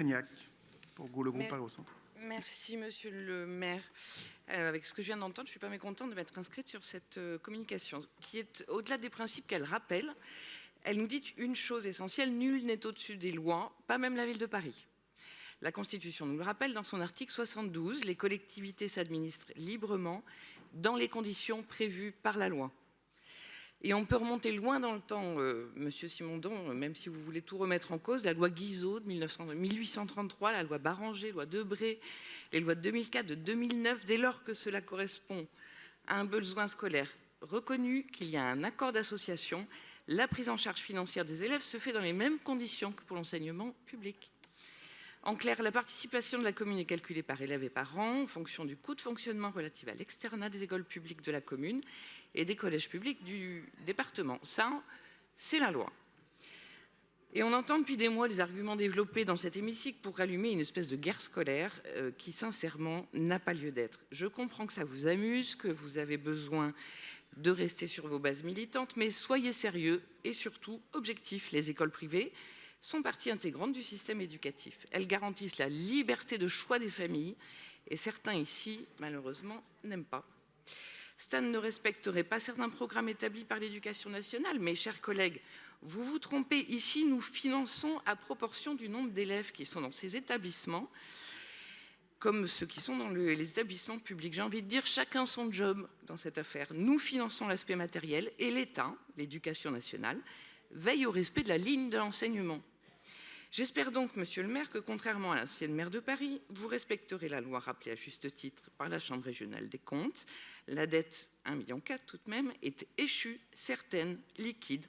Cagnac, pour le groupe Paris au Centre. Merci, monsieur le maire. Avec ce que je viens d'entendre, je ne suis pas mécontente de m'être inscrite sur cette communication, qui est au-delà des principes qu'elle rappelle. Elle nous dit une chose essentielle: nul n'est au-dessus des lois, pas même la ville de Paris. La Constitution nous le rappelle dans son article 72, les collectivités s'administrent librement dans les conditions prévues par la loi. Et on peut remonter loin dans le temps, monsieur Simondon, même si vous voulez tout remettre en cause, la loi Guizot de 1833, la loi Barranger, loi Debré, les lois de 2004, de 2009, dès lors que cela correspond à un besoin scolaire reconnu, qu'il y a un accord d'association, la prise en charge financière des élèves se fait dans les mêmes conditions que pour l'enseignement public. En clair, la participation de la commune est calculée par élève et par an en fonction du coût de fonctionnement relatif à l'externat des écoles publiques de la commune et des collèges publics du département. Ça, c'est la loi. Et on entend depuis des mois les arguments développés dans cet hémicycle pour rallumer une espèce de guerre scolaire qui, sincèrement, n'a pas lieu d'être. Je comprends que ça vous amuse, que vous avez besoin de rester sur vos bases militantes, mais soyez sérieux et surtout objectifs. Les écoles privées sont partie intégrante du système éducatif. Elles garantissent la liberté de choix des familles et certains ici, malheureusement, n'aiment pas. Stan ne respecterait pas certains programmes établis par l'éducation nationale, mais chers collègues, vous vous trompez. Ici, nous finançons à proportion du nombre d'élèves qui sont dans ces établissements, comme ceux qui sont dans les établissements publics. J'ai envie de dire, chacun son job dans cette affaire. Nous finançons l'aspect matériel et l'État, l'éducation nationale, veille au respect de la ligne de l'enseignement. J'espère donc, monsieur le maire, que contrairement à l'ancienne maire de Paris, vous respecterez la loi rappelée à juste titre par la Chambre régionale des comptes. La dette, 1,4 million tout de même, est échue, certaine, liquide.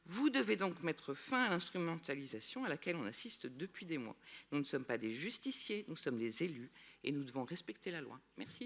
Vous devez donc mettre fin à l'instrumentalisation à laquelle on assiste depuis des mois. Nous ne sommes pas des justiciers, nous sommes les élus et nous devons respecter la loi. Merci.